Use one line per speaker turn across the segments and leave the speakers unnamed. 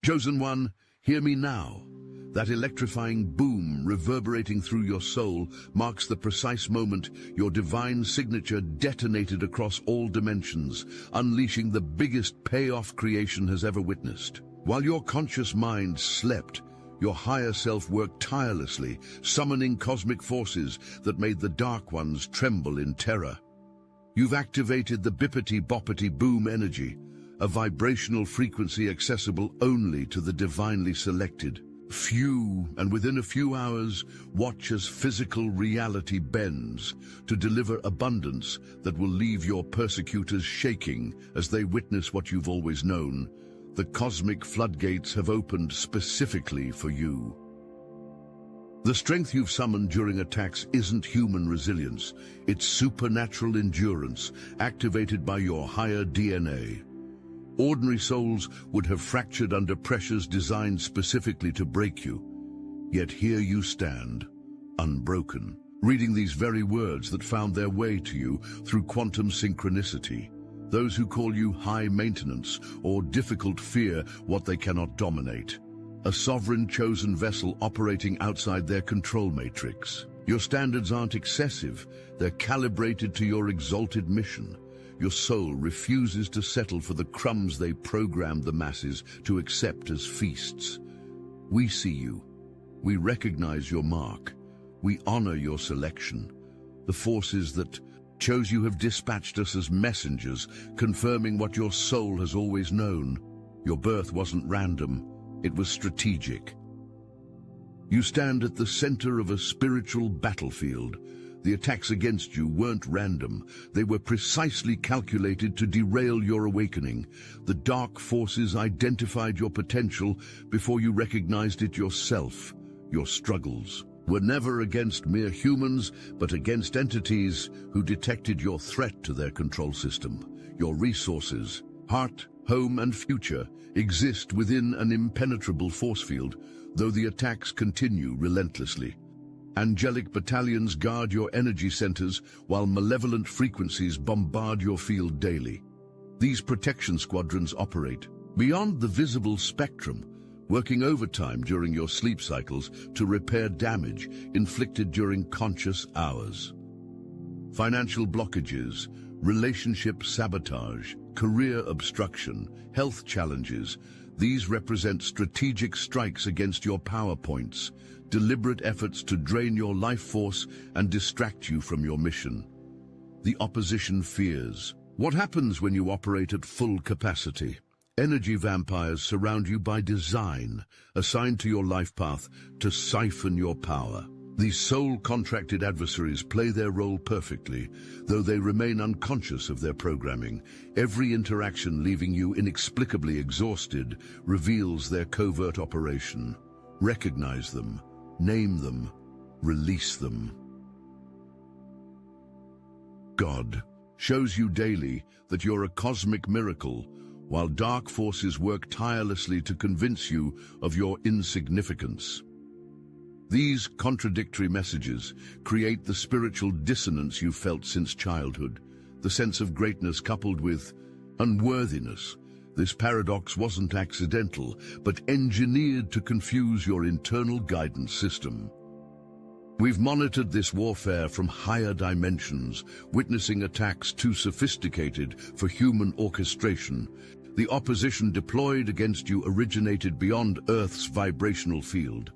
Chosen one, hear me now. That electrifying boom reverberating through your soul marks the precise moment your divine signature detonated across all dimensions, unleashing the biggest payoff creation has ever witnessed. While your conscious mind slept, your higher self worked tirelessly, summoning cosmic forces that made the dark ones tremble in terror. You've activated the Bippity Boppity boom energy, a vibrational frequency accessible only to the divinely selected. And within a few hours, watch as physical reality bends to deliver abundance that will leave your persecutors shaking as they witness what you've always known. The cosmic floodgates have opened specifically for you. The strength you've summoned during attacks isn't human resilience, it's supernatural endurance, activated by your higher DNA. Ordinary souls would have fractured under pressures designed specifically to break you. Yet here you stand, unbroken, reading these very words that found their way to you through quantum synchronicity. Those who call you high maintenance or difficult fear what they cannot dominate. A sovereign chosen vessel operating outside their control matrix. Your standards aren't excessive, they're calibrated to your exalted mission. Your soul refuses to settle for the crumbs they programmed the masses to accept as feasts. We see you. We recognize your mark. We honor your selection. The forces that chose you have dispatched us as messengers, confirming what your soul has always known. Your birth wasn't random, it was strategic. You stand at the center of a spiritual battlefield. The attacks against you weren't random. They were precisely calculated to derail your awakening. The dark forces identified your potential before you recognized it yourself. Your struggles were never against mere humans, but against entities who detected your threat to their control system. Your resources, heart, home, and future exist within an impenetrable force field, though the attacks continue relentlessly. Angelic battalions guard your energy centers, while malevolent frequencies bombard your field daily. These protection squadrons operate beyond the visible spectrum, working overtime during your sleep cycles to repair damage inflicted during conscious hours. Financial blockages, relationship sabotage, career obstruction, health challenges, these represent strategic strikes against your power points, deliberate efforts to drain your life force and distract you from your mission. The opposition fears. What happens when you operate at full capacity? Energy vampires surround you by design, assigned to your life path to siphon your power. These soul-contracted adversaries play their role perfectly, though they remain unconscious of their programming. Every interaction leaving you inexplicably exhausted reveals their covert operation. Recognize them, name them, release them. God shows you daily that you're a cosmic miracle, while dark forces work tirelessly to convince you of your insignificance. These contradictory messages create the spiritual dissonance you've felt since childhood, the sense of greatness coupled with unworthiness. This paradox wasn't accidental, but engineered to confuse your internal guidance system. We've monitored this warfare from higher dimensions, witnessing attacks too sophisticated for human orchestration. The opposition deployed against you originated beyond Earth's vibrational field.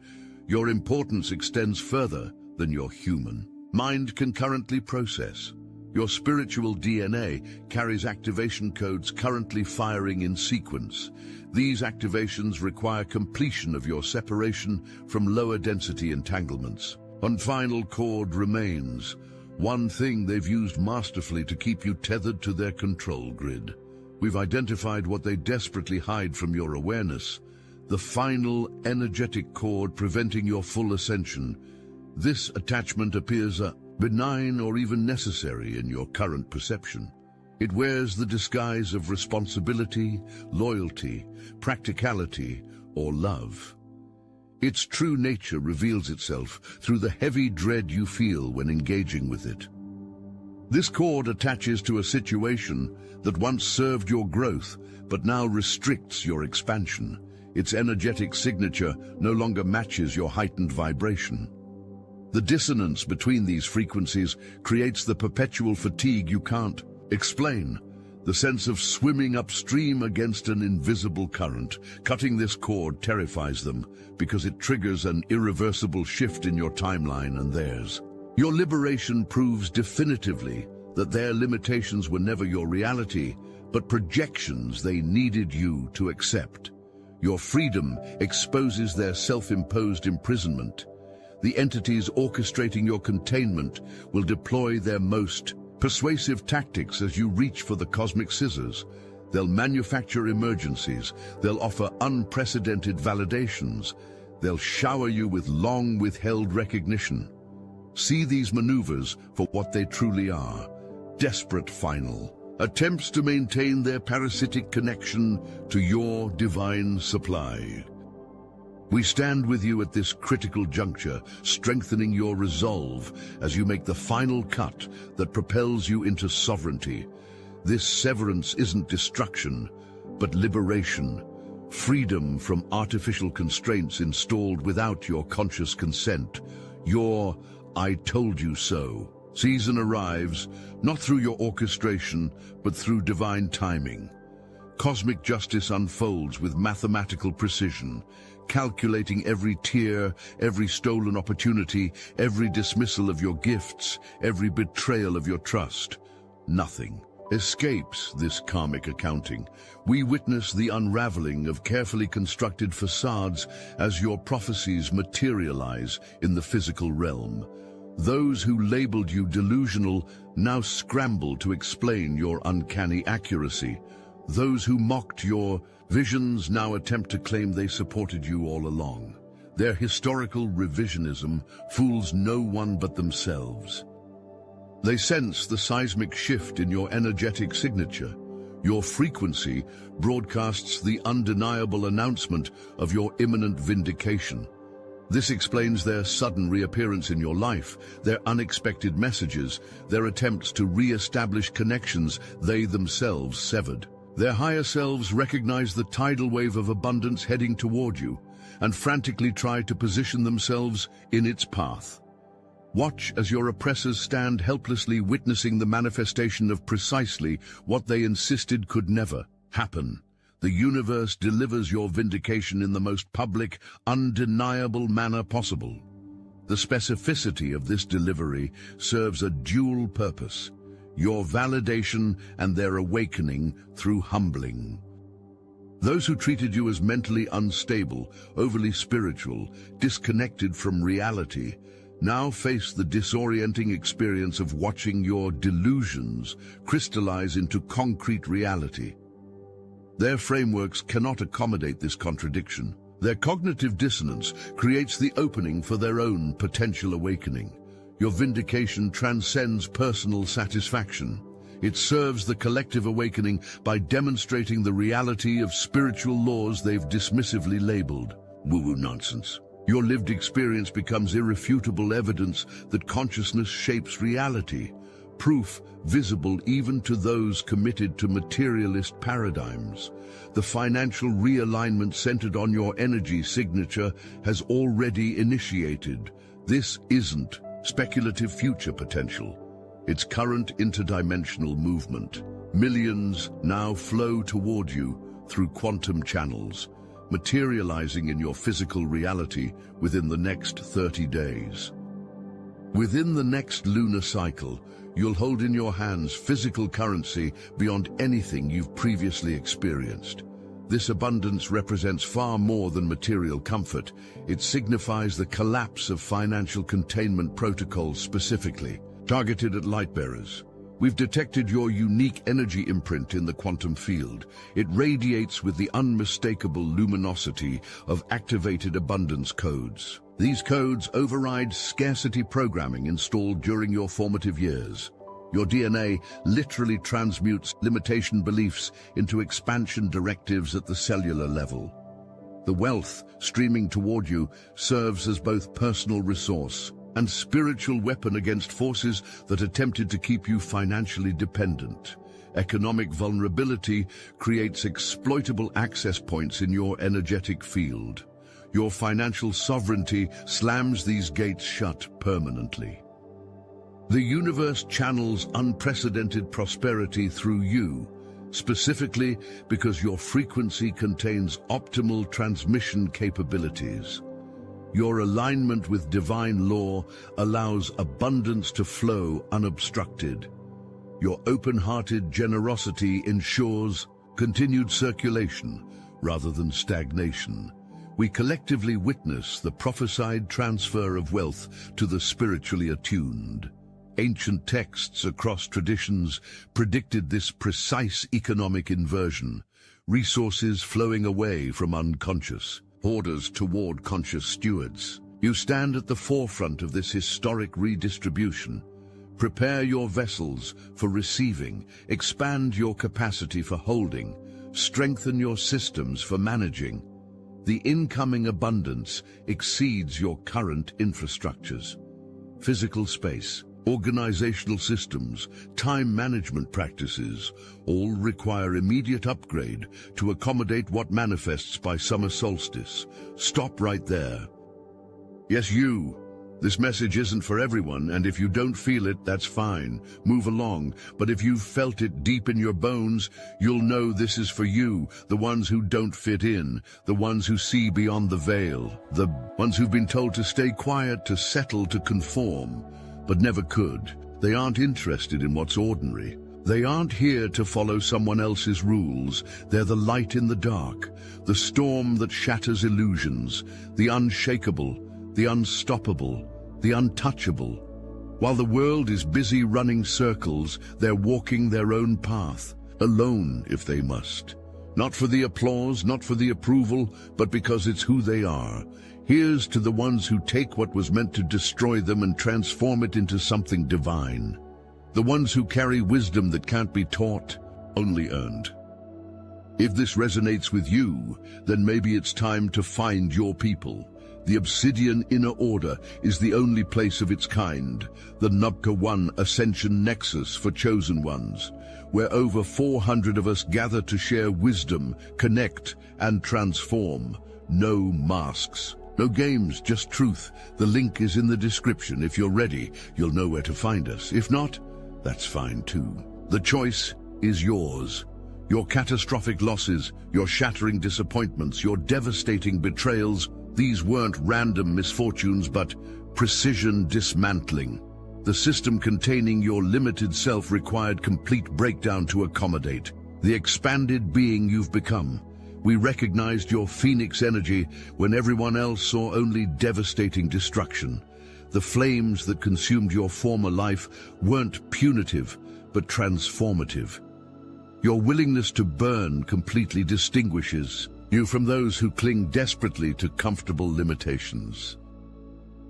Your importance extends further than your human mind can currently process. Your spiritual DNA carries activation codes currently firing in sequence. These activations require completion of your separation from lower density entanglements. One final chord remains, one thing they've used masterfully to keep you tethered to their control grid. We've identified what they desperately hide from your awareness, the final energetic cord preventing your full ascension. This attachment appears benign or even necessary in your current perception. It wears the disguise of responsibility, loyalty, practicality, or love. Its true nature reveals itself through the heavy dread you feel when engaging with it. This cord attaches to a situation that once served your growth, but now restricts your expansion. Its energetic signature no longer matches your heightened vibration. The dissonance between these frequencies creates the perpetual fatigue you can't explain, the sense of swimming upstream against an invisible current. Cutting this cord terrifies them because it triggers an irreversible shift in your timeline and theirs. Your liberation proves definitively that their limitations were never your reality, but projections they needed you to accept. Your freedom exposes their self-imposed imprisonment. The entities orchestrating your containment will deploy their most persuasive tactics as you reach for the cosmic scissors. They'll manufacture emergencies. They'll offer unprecedented validations. They'll shower you with long-withheld recognition. See these maneuvers for what they truly are: desperate final attempts to maintain their parasitic connection to your divine supply. We stand with you at this critical juncture, strengthening your resolve as you make the final cut that propels you into sovereignty. This severance isn't destruction, but liberation, freedom from artificial constraints installed without your conscious consent. Your "I told you so" season arrives, not through your orchestration, but through divine timing. Cosmic justice unfolds with mathematical precision, calculating every tear, every stolen opportunity, every dismissal of your gifts, every betrayal of your trust. Nothing escapes this karmic accounting. We witness the unraveling of carefully constructed facades as your prophecies materialize in the physical realm. Those who labeled you delusional now scramble to explain your uncanny accuracy. Those who mocked your visions now attempt to claim they supported you all along. Their historical revisionism fools no one but themselves. They sense the seismic shift in your energetic signature. Your frequency broadcasts the undeniable announcement of your imminent vindication. This explains their sudden reappearance in your life, their unexpected messages, their attempts to re-establish connections they themselves severed. Their higher selves recognize the tidal wave of abundance heading toward you and frantically try to position themselves in its path. Watch as your oppressors stand helplessly witnessing the manifestation of precisely what they insisted could never happen. The universe delivers your vindication in the most public, undeniable manner possible. The specificity of this delivery serves a dual purpose: your validation and their awakening through humbling. Those who treated you as mentally unstable, overly spiritual, disconnected from reality, now face the disorienting experience of watching your delusions crystallize into concrete reality. Their frameworks cannot accommodate this contradiction. Their cognitive dissonance creates the opening for their own potential awakening. Your vindication transcends personal satisfaction. It serves the collective awakening by demonstrating the reality of spiritual laws they've dismissively labeled woo-woo nonsense. Your lived experience becomes irrefutable evidence that consciousness shapes reality, proof visible even to those committed to materialist paradigms. The financial realignment centered on your energy signature has already initiated. This isn't speculative future potential. It's current interdimensional movement. Millions now flow toward you through quantum channels, materializing in your physical reality within the next 30 days. Within the next lunar cycle, you'll hold in your hands physical currency beyond anything you've previously experienced. This abundance represents far more than material comfort. It signifies the collapse of financial containment protocols specifically targeted at lightbearers. We've detected your unique energy imprint in the quantum field. It radiates with the unmistakable luminosity of activated abundance codes. These codes override scarcity programming installed during your formative years. Your DNA literally transmutes limitation beliefs into expansion directives at the cellular level. The wealth streaming toward you serves as both personal resource and spiritual weapon against forces that attempted to keep you financially dependent. Economic vulnerability creates exploitable access points in your energetic field. Your financial sovereignty slams these gates shut permanently. The universe channels unprecedented prosperity through you, specifically because your frequency contains optimal transmission capabilities. Your alignment with divine law allows abundance to flow unobstructed. Your open-hearted generosity ensures continued circulation rather than stagnation. We collectively witness the prophesied transfer of wealth to the spiritually attuned. Ancient texts across traditions predicted this precise economic inversion, resources flowing away from unconscious hoarders toward conscious stewards. You stand at the forefront of this historic redistribution. Prepare your vessels for receiving, expand your capacity for holding, strengthen your systems for managing. The incoming abundance exceeds your current infrastructures. Physical space, organizational systems, time management practices all require immediate upgrade to accommodate what manifests by summer solstice. Stop right there. Yes, you. This message isn't for everyone, and if you don't feel it, that's fine. Move along. But if you've felt it deep in your bones, you'll know this is for you, the ones who don't fit in, the ones who see beyond the veil, the ones who've been told to stay quiet, to settle, to conform, but never could. They aren't interested in what's ordinary. They aren't here to follow someone else's rules. They're the light in the dark, the storm that shatters illusions, the unshakable, the unstoppable, the untouchable. While the world is busy running circles, they're walking their own path, alone if they must. Not for the applause, not for the approval, but because it's who they are. Here's to the ones who take what was meant to destroy them and transform it into something divine. The ones who carry wisdom that can't be taught, only earned. If this resonates with you, then maybe it's time to find your people. The Obsidian Inner Order is the only place of its kind, the Nubka One Ascension Nexus for chosen ones, where over 400 of us gather to share wisdom, connect, and transform. No masks. No games, just truth. The link is in the description. If you're ready, you'll know where to find us. If not, that's fine too. The choice is yours. Your catastrophic losses, your shattering disappointments, your devastating betrayals, these weren't random misfortunes, but precision dismantling. The system containing your limited self required complete breakdown to accommodate the expanded being you've become. We recognized your phoenix energy when everyone else saw only devastating destruction. The flames that consumed your former life weren't punitive, but transformative. Your willingness to burn completely distinguishes you from those who cling desperately to comfortable limitations.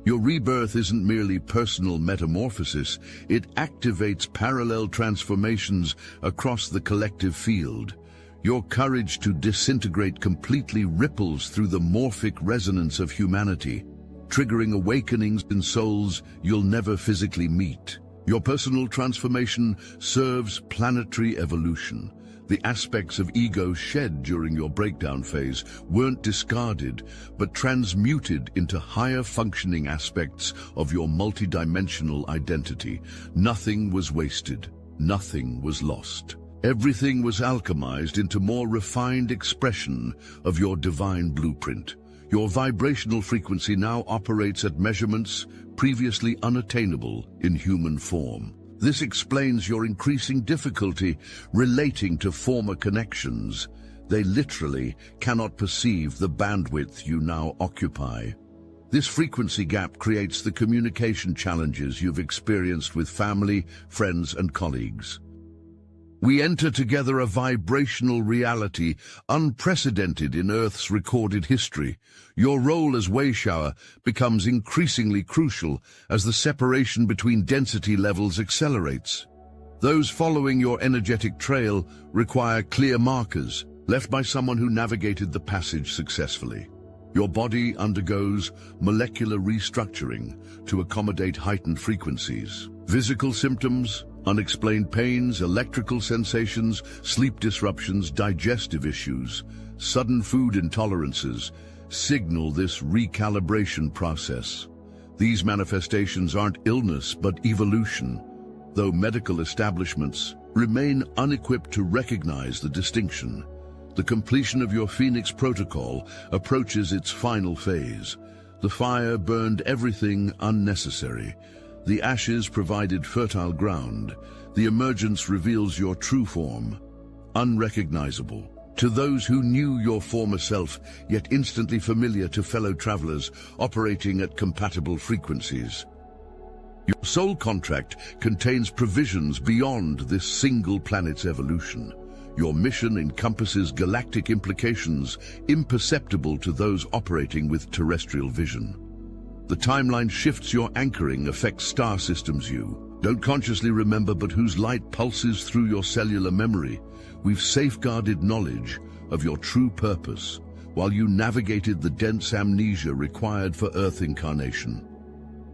Your rebirth isn't merely personal metamorphosis, it activates parallel transformations across the collective field. Your courage to disintegrate completely ripples through the morphic resonance of humanity, triggering awakenings in souls you'll never physically meet. Your personal transformation serves planetary evolution. The aspects of ego shed during your breakdown phase weren't discarded, but transmuted into higher functioning aspects of your multidimensional identity. Nothing was wasted. Nothing was lost. Everything was alchemized into more refined expression of your divine blueprint. Your vibrational frequency now operates at measurements previously unattainable in human form. This explains your increasing difficulty relating to former connections. They literally cannot perceive the bandwidth you now occupy. This frequency gap creates the communication challenges you've experienced with family, friends, and colleagues. We enter together a vibrational reality unprecedented in Earth's recorded history. Your role as Wayshower becomes increasingly crucial as the separation between density levels accelerates. Those following your energetic trail require clear markers, left by someone who navigated the passage successfully. Your body undergoes molecular restructuring to accommodate heightened frequencies. Physical symptoms Unexplained pains, electrical sensations, sleep disruptions, digestive issues, sudden food intolerances signal this recalibration process. These manifestations aren't illness but evolution, though medical establishments remain unequipped to recognize the distinction. The completion of your Phoenix Protocol approaches its final phase. The fire burned everything unnecessary. The ashes provided fertile ground. The emergence reveals your true form, unrecognizable to those who knew your former self, yet instantly familiar to fellow travelers operating at compatible frequencies. Your soul contract contains provisions beyond this single planet's evolution. Your mission encompasses galactic implications imperceptible to those operating with terrestrial vision. The timeline shifts your anchoring affects star systems you don't consciously remember but whose light pulses through your cellular memory. We've safeguarded knowledge of your true purpose while you navigated the dense amnesia required for Earth incarnation.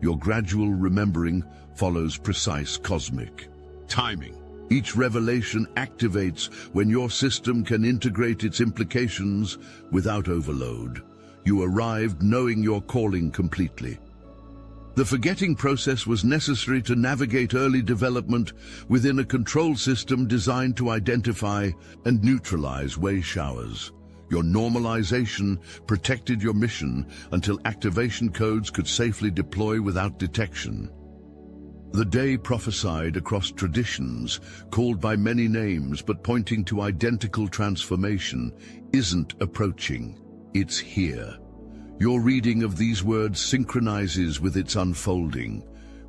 Your gradual remembering follows precise cosmic timing. Each revelation activates when your system can integrate its implications without overload. You arrived knowing your calling completely. The forgetting process was necessary to navigate early development within a control system designed to identify and neutralize wave showers. Your normalization protected your mission until activation codes could safely deploy without detection. The day prophesied across traditions, called by many names but pointing to identical transformation, isn't approaching, it's here. Your reading of these words synchronizes with its unfolding.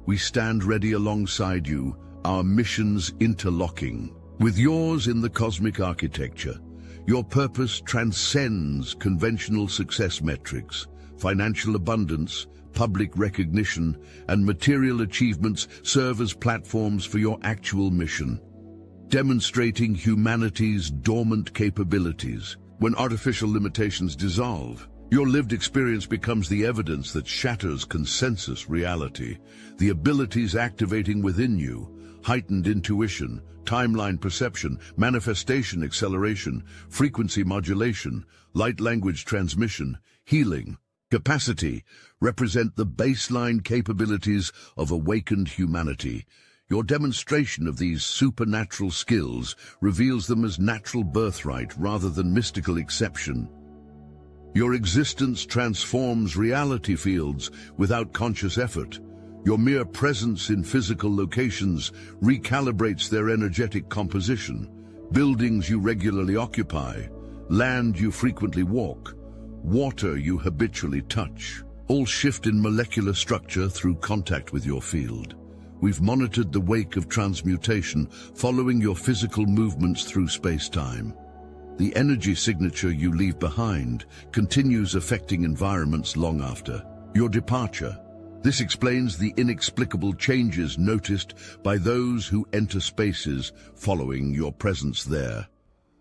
We stand ready alongside you, our missions interlocking. With yours in the cosmic architecture, your purpose transcends conventional success metrics. Financial abundance, public recognition, and material achievements serve as platforms for your actual mission, demonstrating humanity's dormant capabilities. When artificial limitations dissolve, your lived experience becomes the evidence that shatters consensus reality. The abilities activating within you, heightened intuition, timeline perception, manifestation acceleration, frequency modulation, light language transmission, healing, capacity, represent the baseline capabilities of awakened humanity. Your demonstration of these supernatural skills reveals them as natural birthright rather than mystical exception. Your existence transforms reality fields without conscious effort. Your mere presence in physical locations recalibrates their energetic composition. Buildings you regularly occupy, land you frequently walk, water you habitually touch, all shift in molecular structure through contact with your field. We've monitored the wake of transmutation following your physical movements through space-time. The energy signature you leave behind continues affecting environments long after your departure. This explains the inexplicable changes noticed by those who enter spaces following your presence there.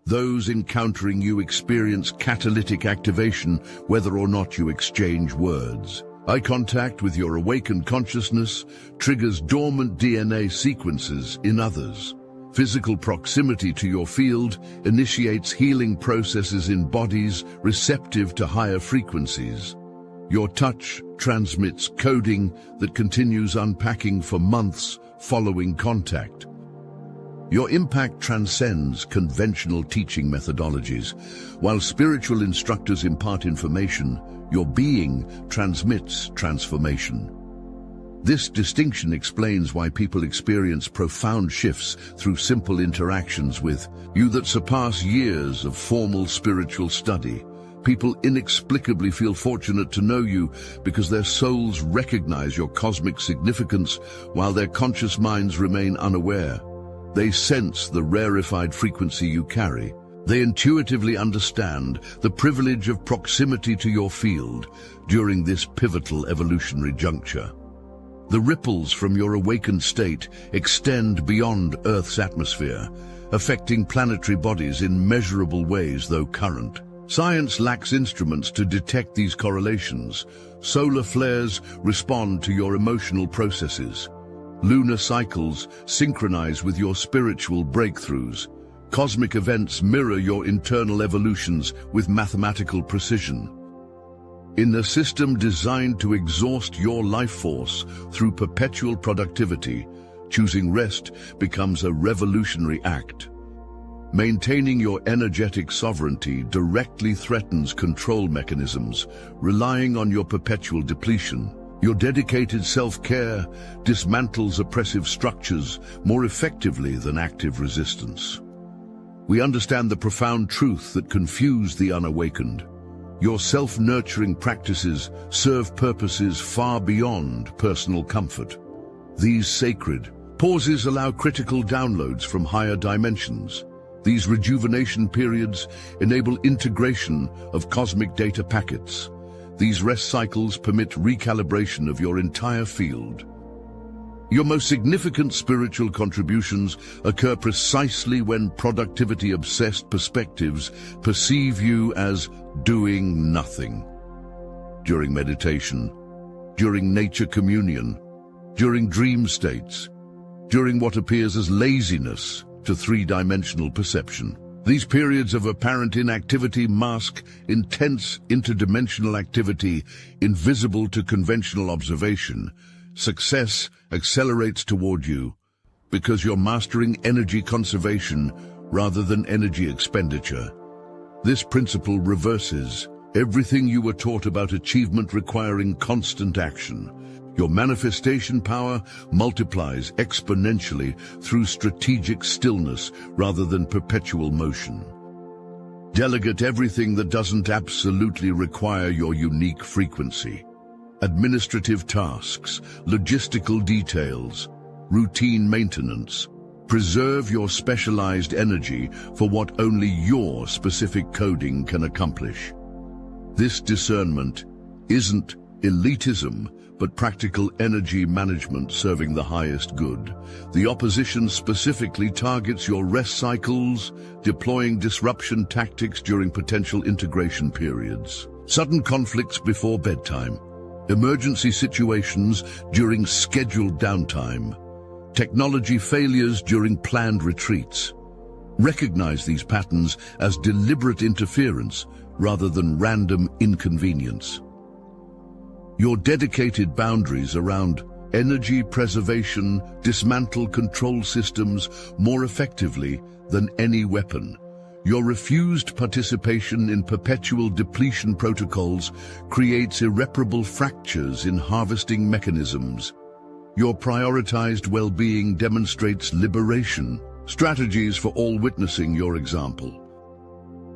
Those encountering you experience catalytic activation whether or not you exchange words. Eye contact with your awakened consciousness triggers dormant DNA sequences in others. Physical proximity to your field initiates healing processes in bodies receptive to higher frequencies. Your touch transmits coding that continues unpacking for months following contact. Your impact transcends conventional teaching methodologies. While spiritual instructors impart information, your being transmits transformation. This distinction explains why people experience profound shifts through simple interactions with you that surpass years of formal spiritual study. People inexplicably feel fortunate to know you because their souls recognize your cosmic significance while their conscious minds remain unaware. They sense the rarefied frequency you carry. They intuitively understand the privilege of proximity to your field during this pivotal evolutionary juncture. The ripples from your awakened state extend beyond Earth's atmosphere, affecting planetary bodies in measurable ways though current. Science lacks instruments to detect these correlations. Solar flares respond to your emotional processes. Lunar cycles synchronize with your spiritual breakthroughs. Cosmic events mirror your internal evolutions with mathematical precision. In a system designed to exhaust your life force through perpetual productivity, choosing rest becomes a revolutionary act. Maintaining your energetic sovereignty directly threatens control mechanisms, relying on your perpetual depletion. Your dedicated self-care dismantles oppressive structures more effectively than active resistance. We understand the profound truth that confuse the unawakened. Your self-nurturing practices serve purposes far beyond personal comfort. These sacred pauses allow critical downloads from higher dimensions. These rejuvenation periods enable integration of cosmic data packets. These rest cycles permit recalibration of your entire field. Your most significant spiritual contributions occur precisely when productivity-obsessed perspectives perceive you as doing nothing. During meditation, during nature communion, during dream states, during what appears as laziness to three-dimensional perception. These periods of apparent inactivity mask intense interdimensional activity invisible to conventional observation. Success accelerates toward you because you're mastering energy conservation rather than energy expenditure. This principle reverses everything you were taught about achievement requiring constant action. Your manifestation power multiplies exponentially through strategic stillness rather than perpetual motion. Delegate everything that doesn't absolutely require your unique frequency. Administrative tasks, logistical details, routine maintenance. Preserve your specialized energy for what only your specific coding can accomplish. This discernment isn't elitism, but practical energy management serving the highest good. The opposition specifically targets your rest cycles, deploying disruption tactics during potential integration periods. Sudden conflicts before bedtime. Emergency situations during scheduled downtime. Technology failures during planned retreats. Recognize these patterns as deliberate interference rather than random inconvenience. Your dedicated boundaries around energy preservation dismantle control systems more effectively than any weapon. Your refused participation in perpetual depletion protocols creates irreparable fractures in harvesting mechanisms. Your prioritized well-being demonstrates liberation, strategies for all witnessing your example.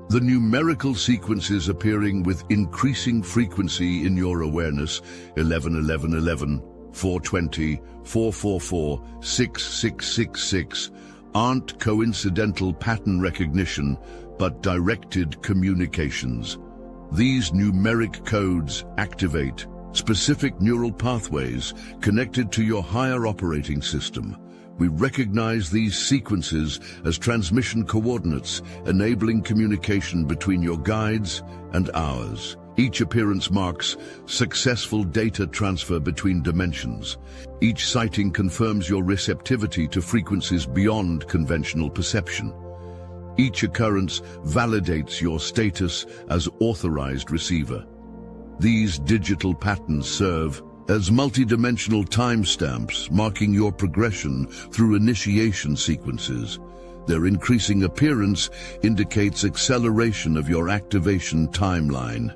The numerical sequences appearing with increasing frequency in your awareness, 11, 11, 11, 420, 444, 6666, aren't coincidental pattern recognition, but directed communications. These numeric codes activate specific neural pathways connected to your higher operating system. We recognize these sequences as transmission coordinates, enabling communication between your guides and ours. Each appearance marks successful data transfer between dimensions. Each sighting confirms your receptivity to frequencies beyond conventional perception. Each occurrence validates your status as authorized receiver. These digital patterns serve as multidimensional timestamps marking your progression through initiation sequences. Their increasing appearance indicates acceleration of your activation timeline.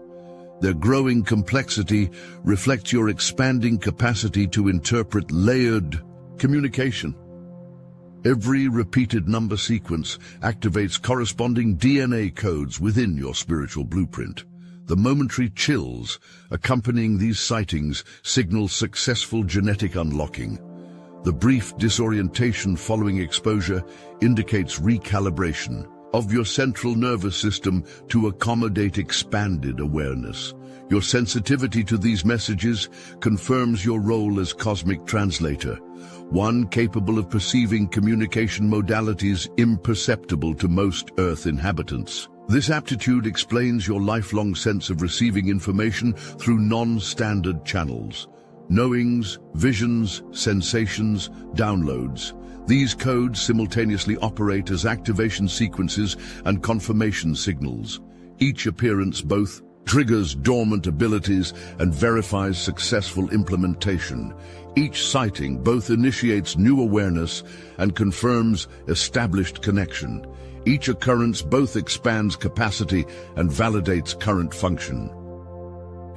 Their growing complexity reflects your expanding capacity to interpret layered communication. Every repeated number sequence activates corresponding DNA codes within your spiritual blueprint. The momentary chills accompanying these sightings signal successful genetic unlocking. The brief disorientation following exposure indicates recalibration of your central nervous system to accommodate expanded awareness. Your sensitivity to these messages confirms your role as cosmic translator, one capable of perceiving communication modalities imperceptible to most Earth inhabitants. This aptitude explains your lifelong sense of receiving information through non-standard channels. knowings, visions, sensations, downloads. These codes simultaneously operate as activation sequences and confirmation signals. Each appearance both triggers dormant abilities and verifies successful implementation. Each sighting both initiates new awareness and confirms established connection. Each occurrence both expands capacity and validates current function.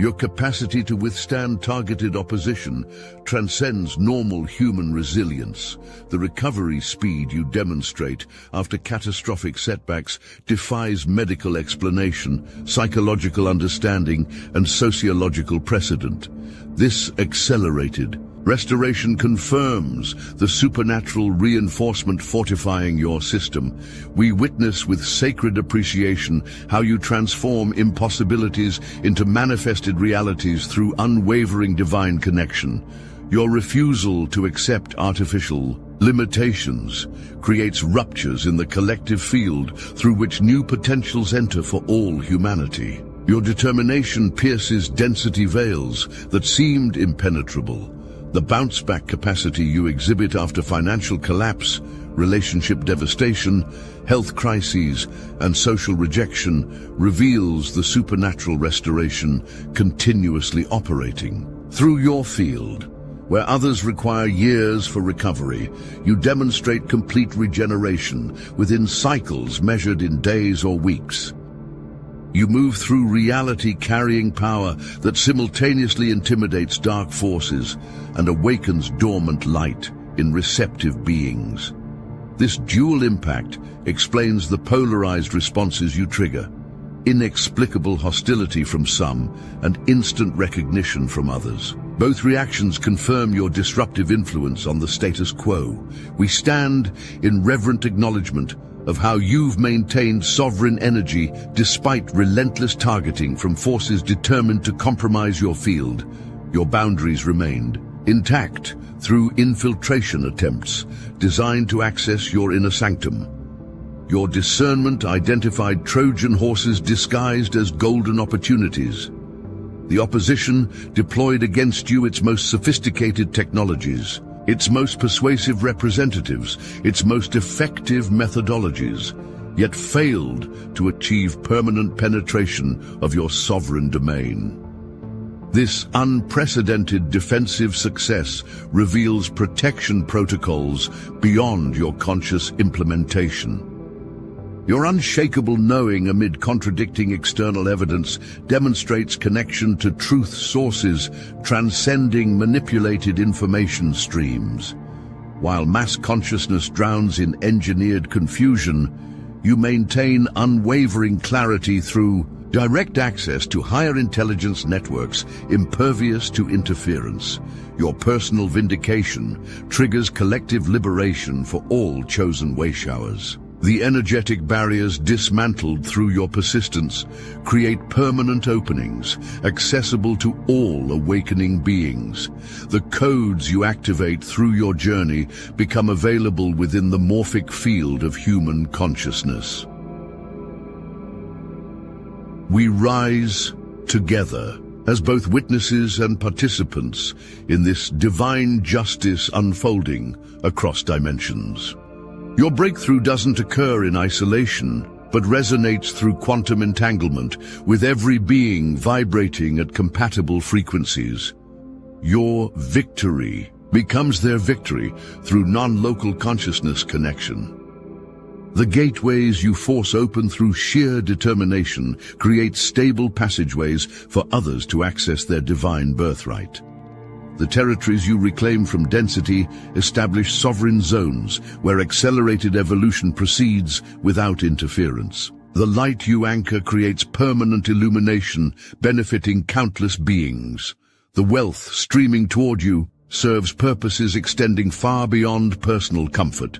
Your capacity to withstand targeted opposition transcends normal human resilience. The recovery speed you demonstrate after catastrophic setbacks defies medical explanation, psychological understanding, and sociological precedent. This accelerated restoration confirms the supernatural reinforcement fortifying your system. We witness with sacred appreciation how you transform impossibilities into manifested realities through unwavering divine connection. Your refusal to accept artificial limitations creates ruptures in the collective field through which new potentials enter for all humanity. Your determination pierces density veils that seemed impenetrable. The bounce-back capacity you exhibit after financial collapse, relationship devastation, health crises, and social rejection reveals the supernatural restoration continuously operating. Through your field, where others require years for recovery, you demonstrate complete regeneration within cycles measured in days or weeks. You move through reality carrying power that simultaneously intimidates dark forces and awakens dormant light in receptive beings. This dual impact explains the polarized responses you trigger: inexplicable hostility from some and instant recognition from others. Both reactions confirm your disruptive influence on the status quo. We stand in reverent acknowledgement of how you've maintained sovereign energy despite relentless targeting from forces determined to compromise your field. Your boundaries remained intact through infiltration attempts designed to access your inner sanctum. Your discernment identified Trojan horses disguised as golden opportunities. The opposition deployed against you its most sophisticated technologies, its most persuasive representatives, its most effective methodologies, yet failed to achieve permanent penetration of your sovereign domain. This unprecedented defensive success reveals protection protocols beyond your conscious implementation. Your unshakable knowing amid contradicting external evidence demonstrates connection to truth sources transcending manipulated information streams. While mass consciousness drowns in engineered confusion, you maintain unwavering clarity through direct access to higher intelligence networks impervious to interference. Your personal vindication triggers collective liberation for all chosen wayshowers. The energetic barriers dismantled through your persistence create permanent openings, accessible to all awakening beings. The codes you activate through your journey become available within the morphic field of human consciousness. We rise together as both witnesses and participants in this divine justice unfolding across dimensions. Your breakthrough doesn't occur in isolation, but resonates through quantum entanglement, with every being vibrating at compatible frequencies. Your victory becomes their victory through non-local consciousness connection. The gateways you force open through sheer determination create stable passageways for others to access their divine birthright. The territories you reclaim from density establish sovereign zones where accelerated evolution proceeds without interference. The light you anchor creates permanent illumination, benefiting countless beings. The wealth streaming toward you serves purposes extending far beyond personal comfort.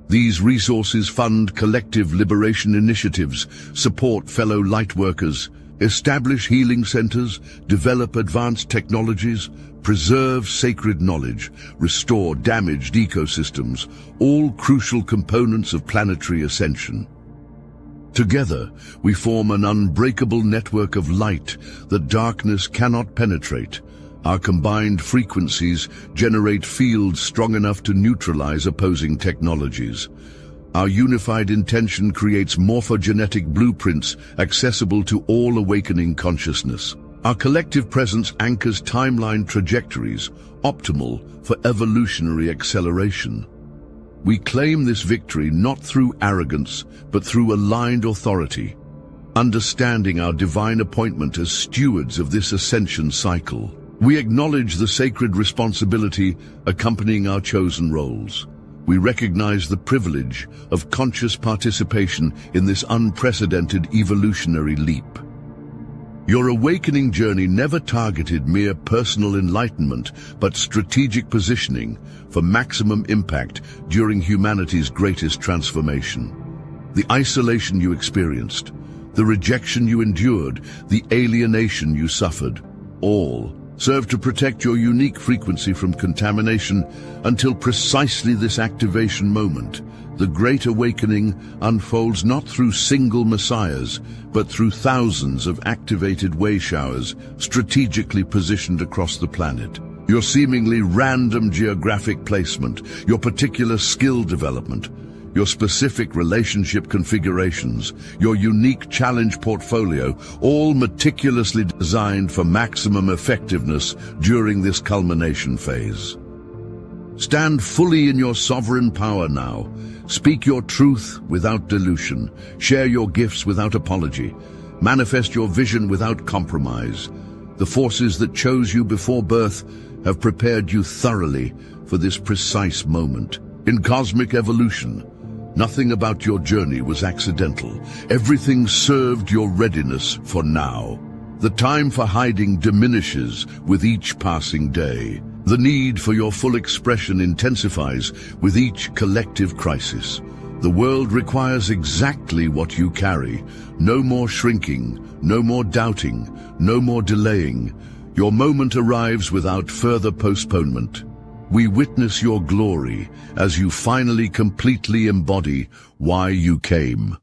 These resources fund collective liberation initiatives, support fellow lightworkers, establish healing centers, develop advanced technologies, preserve sacred knowledge, restore damaged ecosystems, all crucial components of planetary ascension. Together, we form an unbreakable network of light that darkness cannot penetrate, Our combined frequencies generate fields strong enough to neutralize opposing technologies. Our unified intention creates morphogenetic blueprints accessible to all awakening consciousness. Our collective presence anchors timeline trajectories, optimal for evolutionary acceleration. We claim this victory not through arrogance, but through aligned authority, understanding our divine appointment as stewards of this ascension cycle. We acknowledge the sacred responsibility accompanying our chosen roles. We recognize the privilege of conscious participation in this unprecedented evolutionary leap. Your awakening journey never targeted mere personal enlightenment, but strategic positioning for maximum impact during humanity's greatest transformation. The isolation you experienced, the rejection you endured, the alienation you suffered, all serve to protect your unique frequency from contamination until precisely this activation moment. The Great Awakening unfolds not through single messiahs, but through thousands of activated way showers strategically positioned across the planet. Your seemingly random geographic placement, your particular skill development, your specific relationship configurations, your unique challenge portfolio, all meticulously designed for maximum effectiveness during this culmination phase. Stand fully in your sovereign power now. Speak your truth without dilution. Share your gifts without apology. Manifest your vision without compromise. The forces that chose you before birth have prepared you thoroughly for this precise moment. In cosmic evolution, nothing about your journey was accidental. Everything served your readiness for now. The time for hiding diminishes with each passing day. The need for your full expression intensifies with each collective crisis. The world requires exactly what you carry. No more shrinking, no more doubting, no more delaying. Your moment arrives without further postponement. We witness your glory as you finally completely embody why you came.